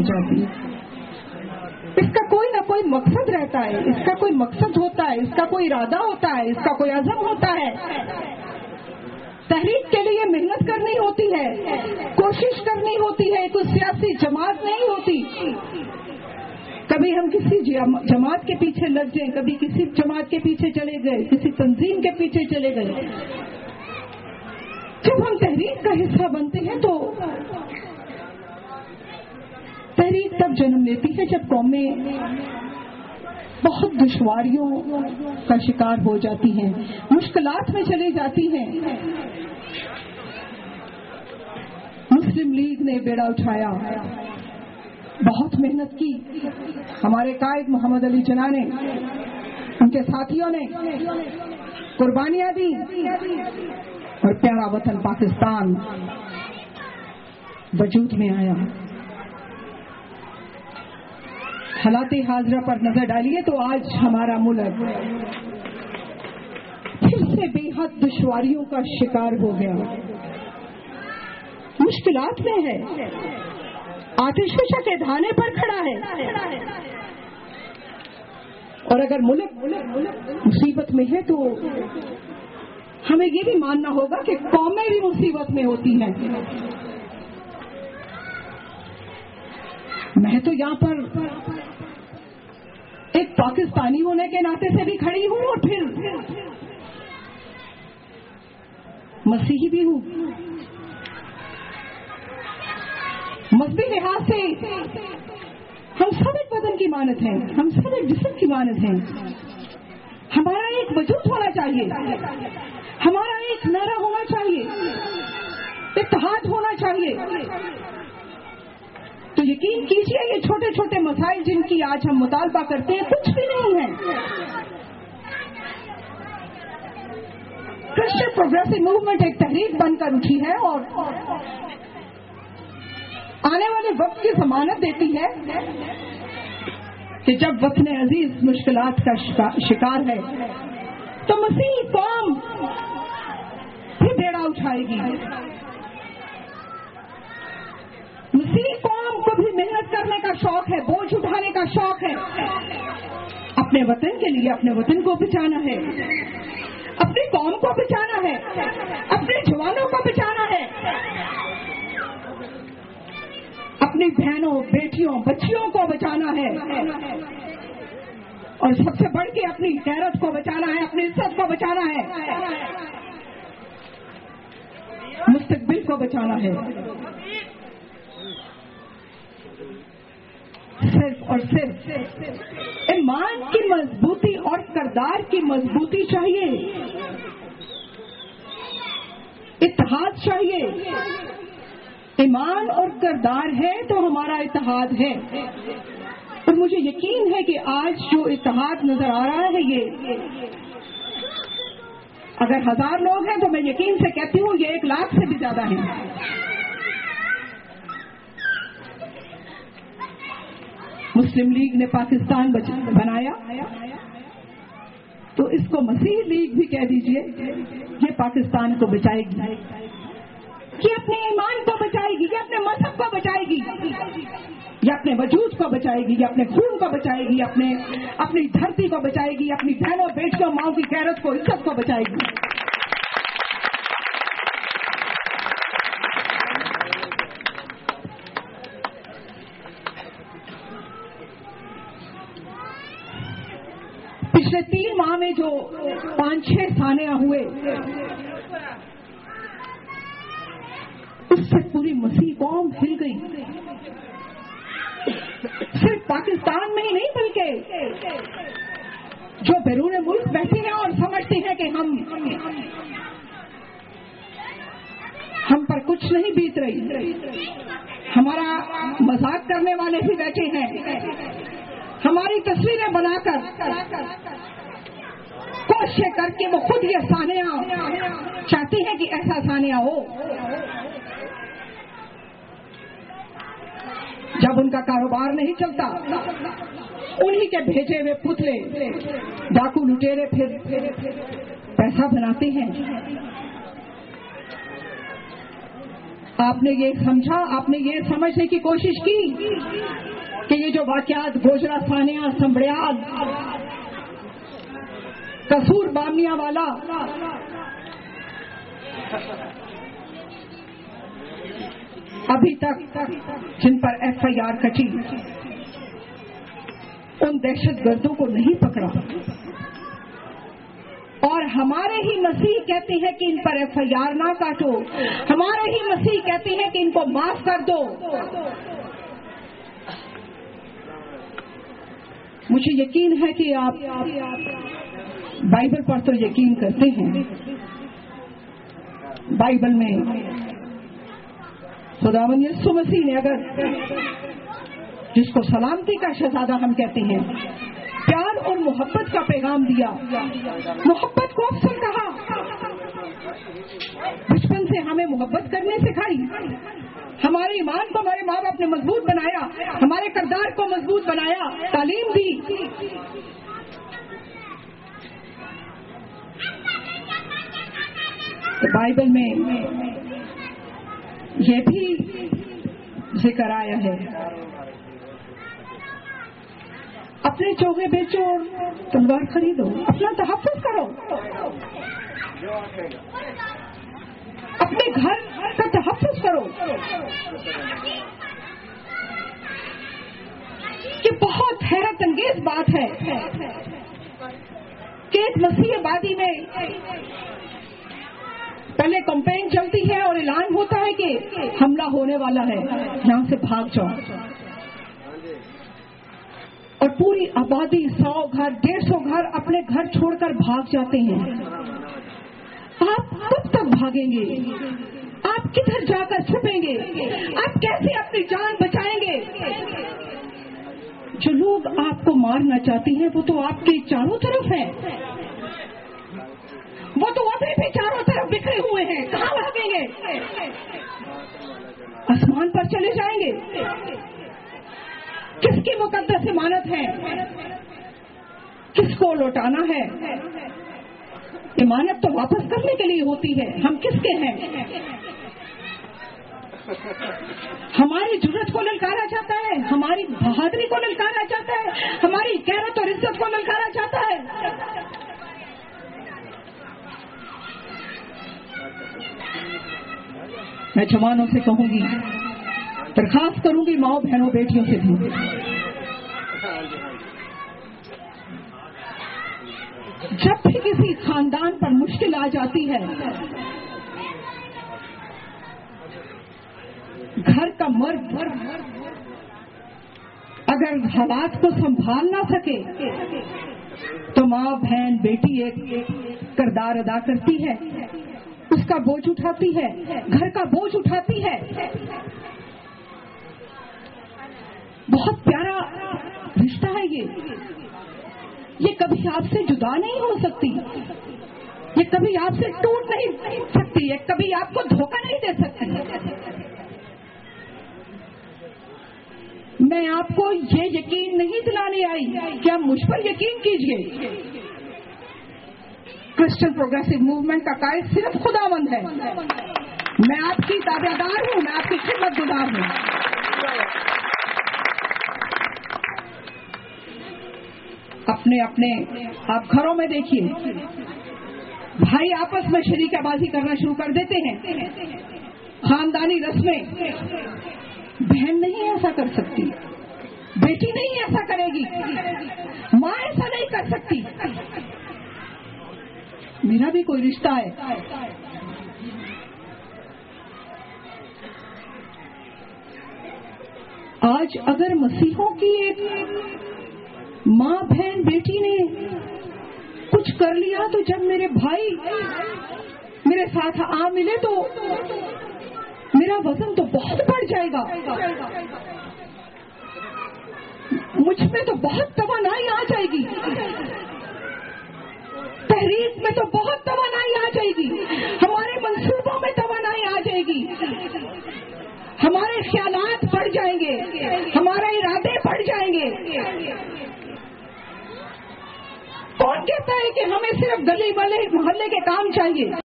जाती है। इसका कोई ना कोई मकसद रहता है, इसका कोई मकसद होता है, इसका कोई इरादा होता है, इसका कोई अज़म होता है। तहरीक के लिए मेहनत करनी होती है, कोशिश करनी होती है, कोई सियासी जमात नहीं होती। कभी हम किसी जमात के पीछे लग जाएं, कभी किसी जमात के पीछे चले गए, किसी तंजीम के पीछे चले गए। जब हम तहरीक का हिस्सा बनते हैं तो तहरीक तब जन्म लेती है जब कौमें बहुत दुश्वारियों का शिकार हो जाती हैं, मुश्किलात में चली जाती हैं। मुस्लिम लीग ने बेड़ा उठाया, बहुत मेहनत की। हमारे कायद मोहम्मद अली जिन्ना ने, उनके साथियों ने कुर्बानियां दी और प्यारा वतन पाकिस्तान वजूद में आया। हालात हाजरा पर नजर डालिए तो आज हमारा मुल्क फिर से बेहद दुश्वारियों का शिकार हो गया, मुश्किलात में है, आतिशफशा के धाने पर खड़ा है। और अगर मुल्क मुसीबत में है तो हमें ये भी मानना होगा कि कौमें भी मुसीबत में होती हैं। मैं तो यहाँ पर एक पाकिस्तानी होने के नाते से भी खड़ी हूँ और फिर मसीही भी हूँ। मजहबी लिहाज से हम सब एक वतन की मानत हैं, हम सब एक जिस्म की मानत हैं। हमारा एक वजूद होना चाहिए, हमारा एक नारा होना चाहिए, इत्तेहाद होना चाहिए। तो यकीन कीजिए ये छोटे छोटे मसाइल जिनकी आज हम मुतालबा करते हैं कुछ भी नहीं है। क्रिश्चियन प्रोग्रेसिव मूवमेंट एक तहरीक बनकर उठी है और आने वाले वक्त की जमानत देती है कि जब वतन अजीज मुश्किलात का शिकार है तो मसीही कौम भी बेड़ा उठाएगी। मसीही कौम को भी मेहनत करने का शौक है, बोझ उठाने का शौक है। अपने वतन के लिए अपने वतन को बचाना है, अपनी कौम को बचाना है, अपने जवानों को बचाना है, अपनी बहनों, बेटियों, बच्चियों को बचाना है और सबसे बढ़ के अपनी गैरत को बचाना है, अपनी इज्जत को बचाना है, मुस्तकबिल को बचाना है। सिर्फ और सिर्फ ईमान की मजबूती और किरदार की मजबूती चाहिए, इत्तेहाद चाहिए। ईमान और किरदार है तो हमारा इत्तेहाद है। और मुझे यकीन है कि आज जो इत्तेहाद नजर आ रहा है ये अगर 1000 लोग हैं तो मैं यकीन से कहती हूँ ये 1 लाख से भी ज्यादा है। मुस्लिम लीग ने पाकिस्तान बनाया तो इसको मसीह लीग भी कह दीजिए, ये पाकिस्तान को बचाएगी, ये अपने ईमान को बचाएगी, ये अपने मजहब को बचाएगी, ये अपने वजूद को बचाएगी, ये अपने खून को बचाएगी, अपनी धरती को बचाएगी, अपनी बहनों, बेटियों, माओ की गैरत को, इज्जत को बचाएगी। पिछले 3 माह में जो 5-6 सानिया हुए उससे पूरी मसीह कौम हिल गई। सिर्फ पाकिस्तान में ही नहीं बल्कि जो बैरून मुल्क बैठे हैं और समझते हैं कि हम पर कुछ नहीं बीत रही, हमारा मजाक करने वाले भी बैठे हैं, हमारी तस्वीरें बनाकर कोशिश करके वो खुद ये सानिया चाहती हैं कि ऐसा सानिया हो। जब उनका कारोबार नहीं चलता उन्हीं के भेजे हुए पुतले डाकू लुटेरे फिर पैसा बनाते हैं। आपने ये समझा, आपने ये समझने की कोशिश की کہ یہ جو واقعات گوجرا ثانیہ سمبڑیال قصور بامنیا والا ابھی تک جن پر ایف آئی آر کٹی ان دہشت گردوں کو نہیں پکڑا، اور ہمارے ہی مسیح کہتے ہیں کہ ان پر ایف آئی آر نہ کاٹو، ہمارے ہی مسیح کہتے ہیں کہ ان کو معاف کر دو۔ مجھے یقین ہے کہ آپ بائبل پر تو یقین کرتے ہیں۔ بائبل میں خداوند یسوع مسیح نے اگر جس کو سلامتی کا شہزادہ ہم کہتے ہیں پیار اور محبت کا پیغام دیا، محبت کو افضل کہا، بچپن سے ہمیں محبت کرنے سکھائی، ہمارے ایمان کو ہمارے ماں باپ نے مضبوط بنایا، ہمارے کردار کو مضبوط بنایا، تعلیم دی۔ بائبل میں یہ بھی ذکر آیا ہے، اپنے چوگے بیچو اور تلوار خریدو، اپنا تحفظ کرو، اپنے گھر کا تحفظ کرو۔ یہ بہت حیرت انگیز بات ہے کہ ایک مسیح آبادی میں پہلے کمپین چلتی ہے اور اعلان ہوتا ہے کہ حملہ ہونے والا ہے، یہاں سے بھاگ جاؤ، اور پوری آبادی 100 گھر 150 گھر اپنے گھر چھوڑ کر بھاگ جاتے ہیں۔ آپ کب تک بھاگیں گے؟ آپ کدھر جا کر چھپیں گے؟ آپ کیسے اپنی جان بچائیں گے؟ جو لوگ آپ کو مارنا چاہتے ہیں وہ تو آپ کے چاروں طرف ہیں، وہ تو ابھی بھی چاروں طرف بکھرے ہوئے ہیں، کہاں بھاگیں گے؟ آسمان پر چلے جائیں گے؟ کس کی مقدس امانت ہے؟ کس کو لوٹانا ہے؟ امانت تو واپس کرنے کے لیے ہوتی ہے، ہم کس کے ہیں؟ ہماری جرت کو للکارا چاہتا ہے، ہماری بہادری کو للکارا چاہتا ہے، ہماری غیرت اور عزت کو للکارا چاہتا ہے۔ میں جوانوں سے کہوں گی، درخواست کروں گی ماؤں بہنوں بیٹیوں سے بھی، جب بھی کسی خاندان پر مشکل آ جاتی ہے، گھر کا مرد اگر حالات کو سنبھال نہ سکے تو ماں بہن بیٹی ایک کردار ادا کرتی ہے، اس کا بوجھ اٹھاتی ہے، گھر کا بوجھ اٹھاتی ہے۔ بہت پیارا رشتہ ہے یہ کبھی آپ سے جدا نہیں ہو سکتی، یہ کبھی آپ سے ٹوٹ نہیں سکتی، یہ کبھی آپ کو دھوکہ نہیں دے سکتی۔ میں آپ کو یہ یقین نہیں دلانے آئی کہ آپ مجھ پر یقین کیجئے، کرسچن پروگریسو موومنٹ کا قائد صرف خداوند ہے، میں آپ کی تابعدار ہوں، میں آپ کی خدمت گزار ہوں۔ اپنے آپ گھروں میں دیکھیے، بھائی آپس میں شریکہ بازی کرنا شروع کر دیتے ہیں، خاندانی رسمیں، بہن نہیں ایسا کر سکتی، بیٹی نہیں ایسا کرے گی، ماں ایسا نہیں کر سکتی۔ میرا بھی کوئی رشتہ ہے، آج اگر مسیحوں کی ایک ماں بہن بیٹی نے کچھ کر لیا تو جب میرے بھائی میرے ساتھ آ ملے تو میرا وزن تو بہت بڑھ جائے گا، مجھ میں تو بہت توانائی آ جائے گی، تحریک میں تو بہت توانائی آ جائے گی، ہمارے منصوبوں میں توانائی آ جائے گی، ہمارے خیالات بڑھ جائیں گے، ہمارے ارادے بڑھ جائیں گے۔ کون کہتا ہے کہ ہمیں صرف گلی والے محلے کے کام چاہیے؟